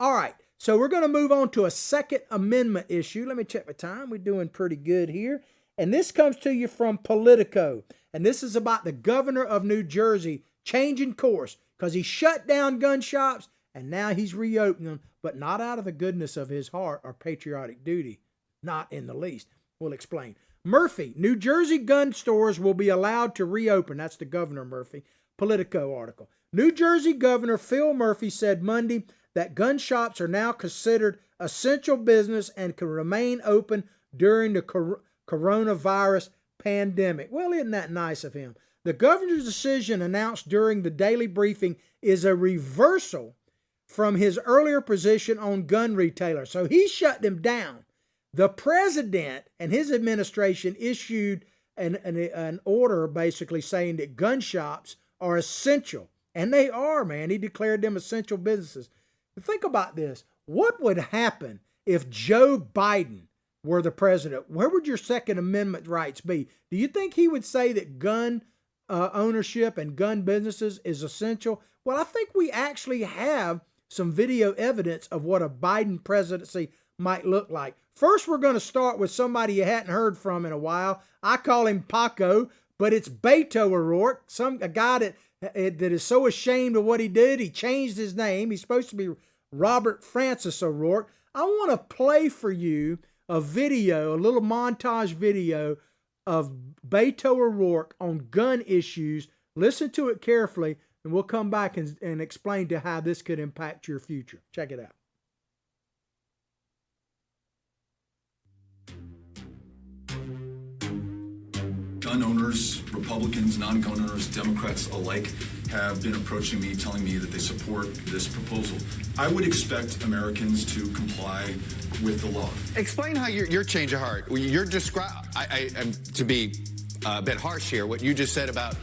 All right. So we're going to move on to a Second Amendment issue. Let me check my time. We're doing pretty good here. And this comes to you from Politico. And this is about the governor of New Jersey changing course because he shut down gun shops and now he's reopening them, but not out of the goodness of his heart or patriotic duty. Not in the least. We'll explain. Murphy, New Jersey gun stores will be allowed to reopen. That's the Governor Murphy. Politico article. New Jersey Governor Phil Murphy said Monday that gun shops are now considered essential business and can remain open during the coronavirus pandemic. Well, isn't that nice of him? The governor's decision announced during the daily briefing is a reversal from his earlier position on gun retailers. So he shut them down. The president and his administration issued an order basically saying that gun shops are essential. And they are, man. He declared them essential businesses. But think about this. What would happen if Joe Biden were the president? Where would your Second Amendment rights be? Do you think he would say that gun ownership and gun businesses is essential? Well, I think we actually have some video evidence of what a Biden presidency might look like. First, we're going to start with somebody you hadn't heard from in a while. I call him Paco, but it's Beto O'Rourke, a guy that is so ashamed of what he did, he changed his name. He's supposed to be Robert Francis O'Rourke. I want to play for you a video, a little montage video of Beto O'Rourke on gun issues. Listen to it carefully, and we'll come back and explain to how this could impact your future. Check it out. Gun owners, Republicans, non-gun owners, Democrats alike have been approaching me, telling me that they support this proposal. I would expect Americans to comply with the law. Explain how your change of heart. You're to be a bit harsh here, what you just said about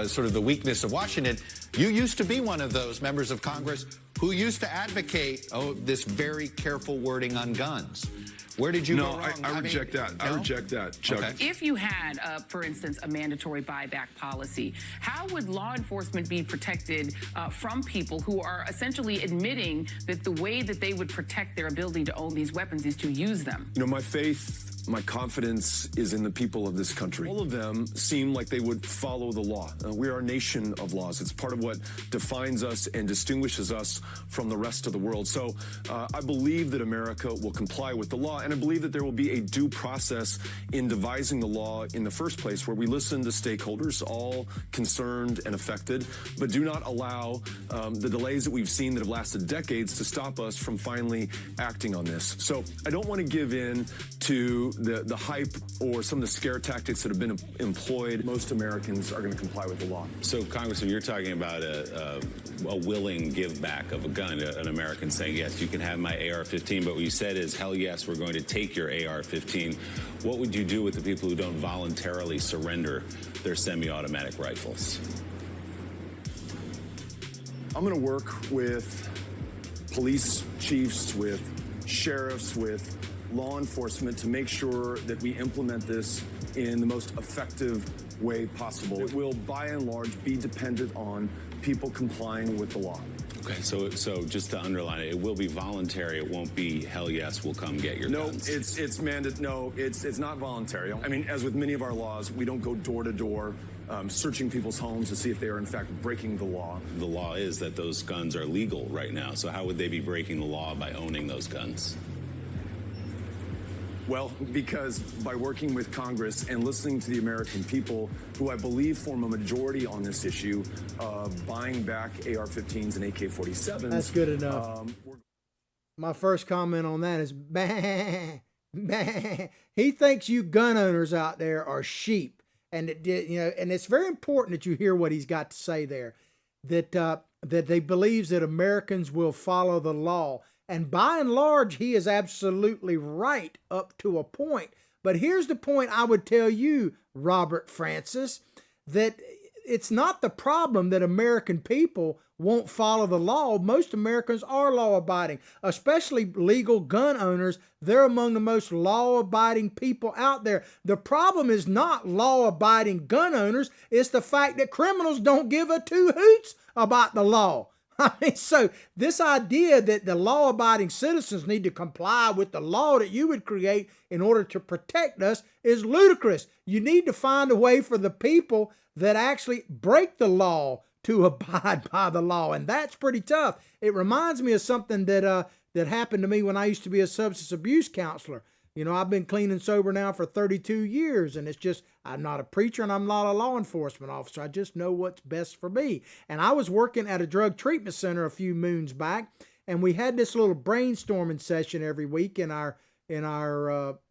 sort of the weakness of Washington. You used to be one of those members of Congress who used to advocate, this very careful wording on guns. Where did you go wrong? I reject that. I reject that, Chuck. Okay. If you had, for instance, a mandatory buyback policy, how would law enforcement be protected from people who are essentially admitting that the way that they would protect their ability to own these weapons is to use them? My faith, my confidence is in the people of this country. All of them seem like they would follow the law. We are a nation of laws. It's part of what defines us and distinguishes us from the rest of the world. So I believe that America will comply with the law, and I believe that there will be a due process in devising the law in the first place, where we listen to stakeholders, all concerned and affected, but do not allow the delays that we've seen that have lasted decades to stop us from finally acting on this. So I don't want to give in to the hype or some of the scare tactics that have been employed. Most Americans are going to comply with the law. So, Congressman, you're talking about a willing give back of a gun, an American saying, yes, you can have my AR-15, but what you said is, hell yes, we're going to take your AR-15. What would you do with the people who don't voluntarily surrender their semi-automatic rifles? I'm going to work with police chiefs, with sheriffs, with law enforcement to make sure that we implement this in the most effective way possible. It will, by and large, be dependent on people complying with the law. Okay, so just to underline it, it will be voluntary. It won't be, hell yes, we'll come get your guns. No, it's not voluntary. I mean, as with many of our laws, we don't go door to door searching people's homes to see if they are in fact breaking the law. The law is that those guns are legal right now. So how would they be breaking the law by owning those guns? Well, because by working with Congress and listening to the American people, who I believe form a majority on this issue of buying back AR-15s and AK-47s. That's good enough. My first comment on that is, bah, bah. He thinks you gun owners out there are sheep. And and it's very important that you hear what he's got to say there, that they believes that Americans will follow the law. And by and large, he is absolutely right up to a point. But here's the point I would tell you, Robert Francis, that it's not the problem that American people won't follow the law. Most Americans are law-abiding, especially legal gun owners. They're among the most law-abiding people out there. The problem is not law-abiding gun owners. It's the fact that criminals don't give a two hoots about the law. I mean, so this idea that the law-abiding citizens need to comply with the law that you would create in order to protect us is ludicrous. You need to find a way for the people that actually break the law to abide by the law, and that's pretty tough. It reminds me of something that happened to me when I used to be a substance abuse counselor. You know, I've been clean and sober now for 32 years, and it's just, I'm not a preacher and I'm not a law enforcement officer. I just know what's best for me. And I was working at a drug treatment center a few moons back, and we had this little brainstorming session every week in our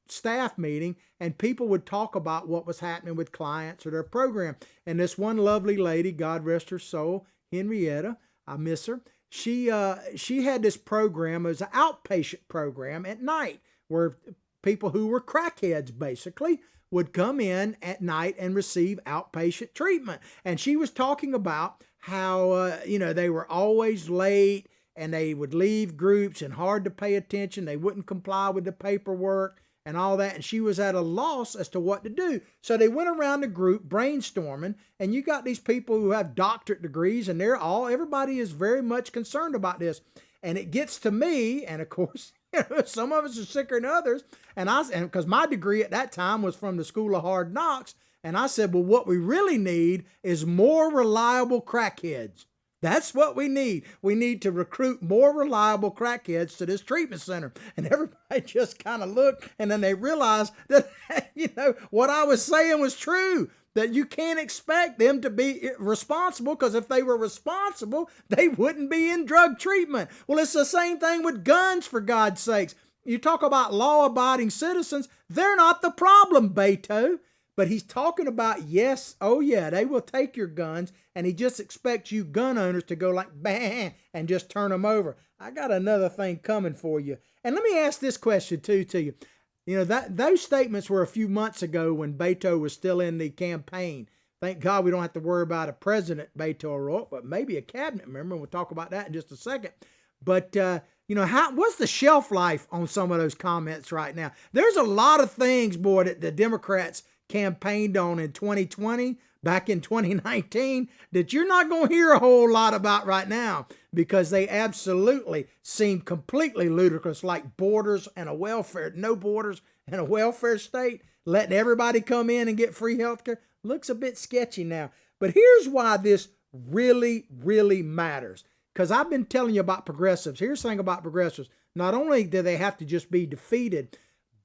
staff meeting, and people would talk about what was happening with clients or their program. And this one lovely lady, God rest her soul, Henrietta, I miss her, she had this program. It was an outpatient program at night where people who were crackheads basically would come in at night and receive outpatient treatment. And she was talking about how, they were always late and they would leave groups and hard to pay attention. They wouldn't comply with the paperwork and all that. And she was at a loss as to what to do. So they went around the group brainstorming, and you got these people who have doctorate degrees, and everybody is very much concerned about this. And it gets to me, and of course, some of us are sicker than others. And because my degree at that time was from the School of Hard Knocks. And I said, well, what we really need is more reliable crackheads. That's what we need. We need to recruit more reliable crackheads to this treatment center. And everybody just kind of looked, and then they realized that, what I was saying was true, that you can't expect them to be responsible, because if they were responsible, they wouldn't be in drug treatment. Well, it's the same thing with guns, for God's sakes. You talk about law-abiding citizens, they're not the problem, Beto. But he's talking about, yes, oh yeah, they will take your guns, and he just expects you gun owners to go like, bam, and just turn them over. I got another thing coming for you. And let me ask this question too to you. Those statements were a few months ago when Beto was still in the campaign. Thank God we don't have to worry about a president, Beto O'Rourke, but maybe a cabinet member. We'll talk about that in just a second. But, what's the shelf life on some of those comments right now? There's a lot of things, boy, that the Democrats campaigned on in 2020, back in 2019, that you're not going to hear a whole lot about right now, because they absolutely seem completely ludicrous, like borders and no borders and a welfare state, letting everybody come in and get free health care. Looks a bit sketchy now. But here's why this really, really matters. Because I've been telling you about progressives. Here's the thing about progressives. Not only do they have to just be defeated,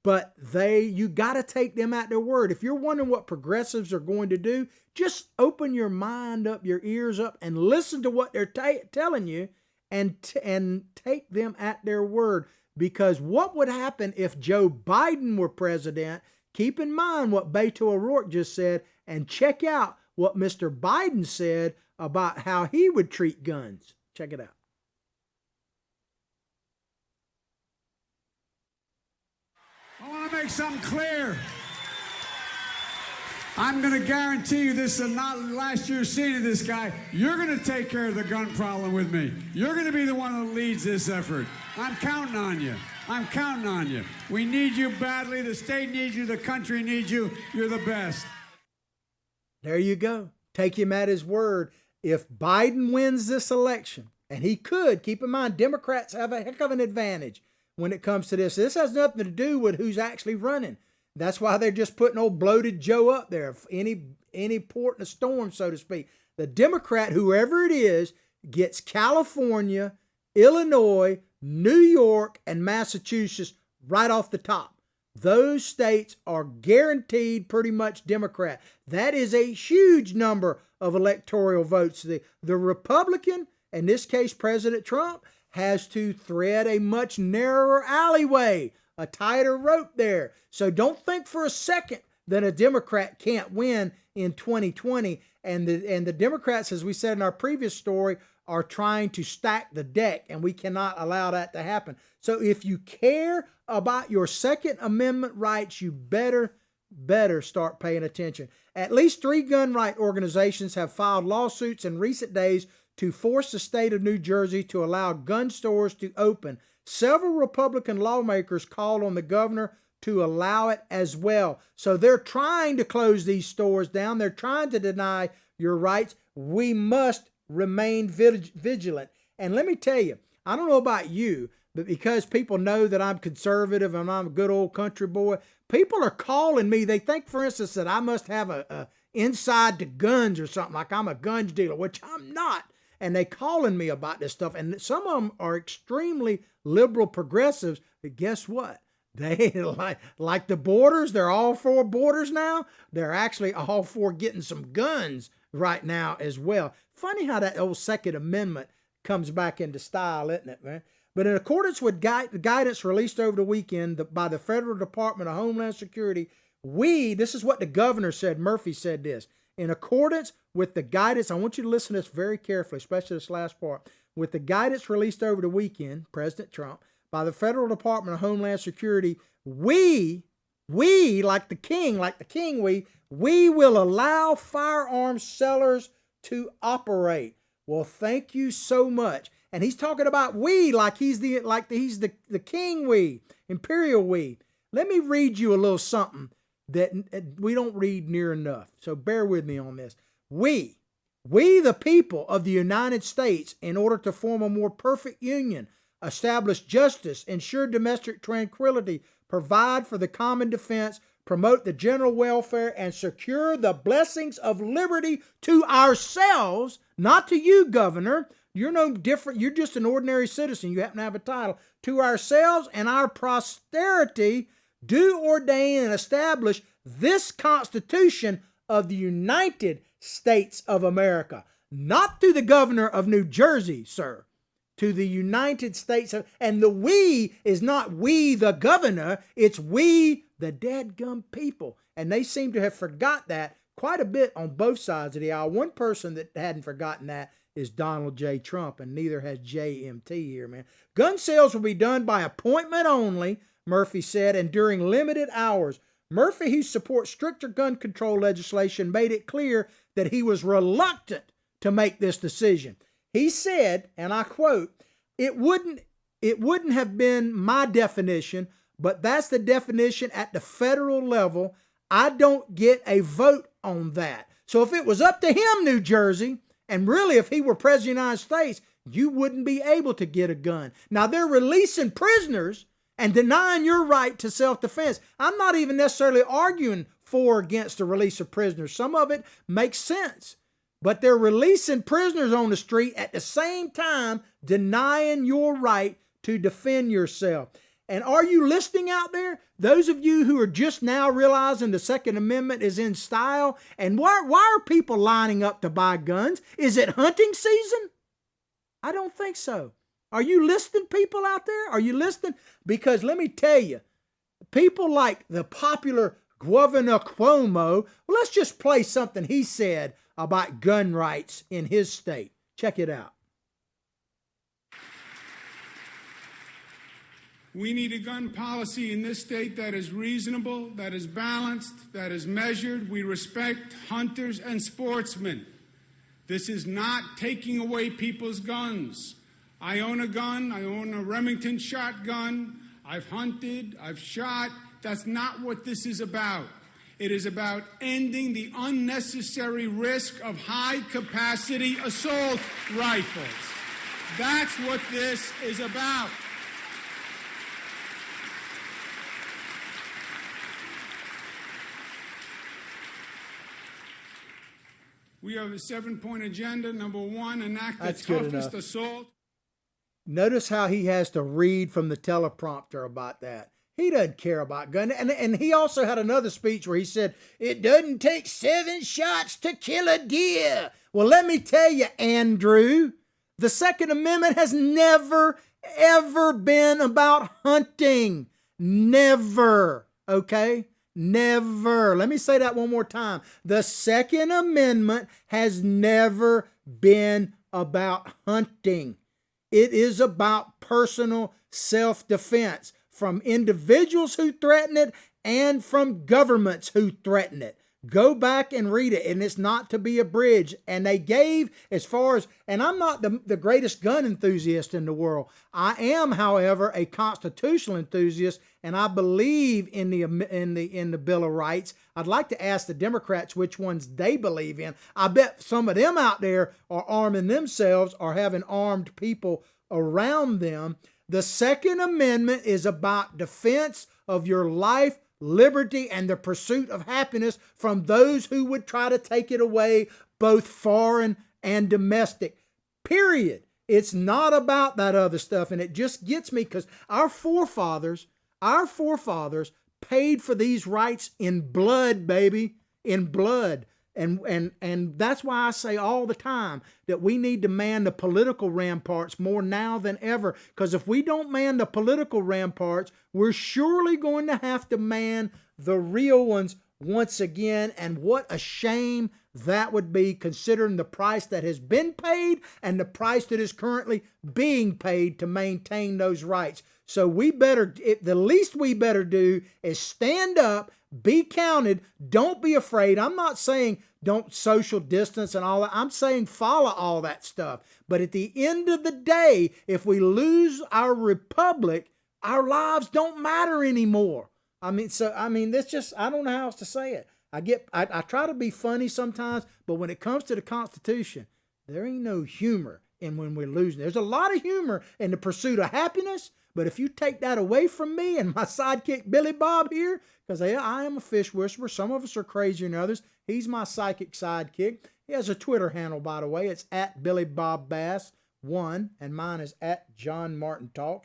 but you got to take them at their word. If you're wondering what progressives are going to do, just open your mind up, your ears up, and listen to what they're telling you, and take them at their word. Because what would happen if Joe Biden were president? Keep in mind what Beto O'Rourke just said, and check out what Mr. Biden said about how he would treat guns. Check it out. I want to make something clear. I'm going to guarantee you this is not last year's scene of this guy. You're going to take care of the gun problem with me. You're going to be the one that leads this effort. I'm counting on you. I'm counting on you. We need you badly. The state needs you. The country needs you. You're the best. There you go. Take him at his word. If Biden wins this election, and he could, keep in mind, Democrats have a heck of an advantage when it comes to this. This has nothing to do with who's actually running. That's why they're just putting old bloated Joe up there, any port in a storm, so to speak. The Democrat, whoever it is, gets California, Illinois, New York, and Massachusetts right off the top. Those states are guaranteed pretty much Democrat. That is a huge number of electoral votes. The Republican, in this case President Trump, has to thread a much narrower alleyway, a tighter rope there. So don't think for a second that a Democrat can't win in 2020. And the Democrats, as we said in our previous story, are trying to stack the deck, and we cannot allow that to happen. So if you care about your Second Amendment rights, you better start paying attention. At least 3 gun right organizations have filed lawsuits in recent days to force the state of New Jersey to allow gun stores to open. Several Republican lawmakers called on the governor to allow it as well. So they're trying to close these stores down. They're trying to deny your rights. We must remain vigilant. And let me tell you, I don't know about you, but because people know that I'm conservative and I'm a good old country boy, people are calling me. They think, for instance, that I must have a inside to guns or something, like I'm a guns dealer, which I'm not. And they calling me about this stuff. And some of them are extremely liberal progressives. But guess what? They like the borders. They're all for borders now. They're actually all for getting some guns right now as well. Funny how that old Second Amendment comes back into style, isn't it, man? But in accordance with guidance released over the weekend by the Federal Department of Homeland Security, this is what the governor said, Murphy said this, in accordance with the guidance, I want you to listen to this very carefully, especially this last part, with the guidance released over the weekend, President Trump, by the Federal Department of Homeland Security, we, like the king, we will allow firearms sellers to operate. Well, thank you so much. And he's talking about we, like he's the king we, imperial we. Let me read you a little something that we don't read near enough. So bear with me on this. We the people of the United States, in order to form a more perfect union, establish justice, ensure domestic tranquility, provide for the common defense, promote the general welfare, and secure the blessings of liberty to ourselves, not to you, Governor. You're no different. You're just an ordinary citizen. You happen to have a title. To ourselves and our posterity, do ordain and establish this Constitution of the United States of America. Not to the governor of New Jersey, sir. To the United States. And the we is not we the governor. It's we the dadgum people. And they seem to have forgot that quite a bit on both sides of the aisle. One person that hadn't forgotten that is Donald J. Trump, and neither has JMT here, man. Gun sales will be done by appointment only, Murphy said, and during limited hours. Murphy, who supports stricter gun control legislation, made it clear that he was reluctant to make this decision. He said, and I quote, it wouldn't have been my definition, but that's the definition at the federal level. I don't get a vote on that. So if it was up to him, New Jersey, and really if he were president of the United States, you wouldn't be able to get a gun. Now they're releasing prisoners and denying your right to self-defense. I'm not even necessarily arguing for or against the release of prisoners. Some of it makes sense. But they're releasing prisoners on the street at the same time denying your right to defend yourself. And are you listening out there? Those of you who are just now realizing the Second Amendment is in style, and why are people lining up to buy guns? Is it hunting season? I don't think so. Are you listening, people out there? Are you listening? Because let me tell you, people like the popular Governor Cuomo, well, let's just play something he said about gun rights in his state. Check it out. We need a gun policy in this state that is reasonable, that is balanced, that is measured. We respect hunters and sportsmen. This is not taking away people's guns. I own a gun. I own a Remington shotgun. I've hunted. I've shot. That's not what this is about. It is about ending the unnecessary risk of high-capacity assault rifles. That's what this is about. We have a 7-point agenda. Number one, enact the toughest assault. Notice how he has to read from the teleprompter about that. He doesn't care about guns. And he also had another speech where he said, it doesn't take 7 shots to kill a deer. Well, let me tell you, Andrew, the Second Amendment has never, ever been about hunting. Never, okay? Never. Let me say that one more time. The Second Amendment has never been about hunting. It is about personal self-defense from individuals who threaten it and from governments who threaten it. Go back and read it, and it's not to be abridged. And they gave as far as, and I'm not the greatest gun enthusiast in the world. I am, however, a constitutional enthusiast, and I believe in the Bill of Rights. I'd like to ask the Democrats which ones they believe in. I bet some of them out there are arming themselves or having armed people around them. The Second Amendment is about defense of your life, liberty, and the pursuit of happiness from those who would try to take it away, both foreign and domestic. Period. It's not about that other stuff. And it just gets me because our forefathers paid for these rights in blood, baby, in blood. And that's why I say all the time that we need to man the political ramparts more now than ever. Because if we don't man the political ramparts, we're surely going to have to man the real ones once again. And what a shame that would be, considering the price that has been paid and the price that is currently being paid to maintain those rights. So the least we better do is stand up, be counted, don't be afraid. I'm not saying don't social distance and all that. I'm saying follow all that stuff. But at the end of the day, if we lose our republic, our lives don't matter anymore. I mean, that's just, I don't know how else to say it. I try to be funny sometimes, but when it comes to the Constitution, there ain't no humor in when we're losing. There's a lot of humor in the pursuit of happiness, but if you take that away from me and my sidekick Billy Bob here, because I am a fish whisperer, some of us are crazier than others. He's my psychic sidekick. He has a Twitter handle, by the way. It's at Billy Bob Bass 1, and mine is at John Martin Talks.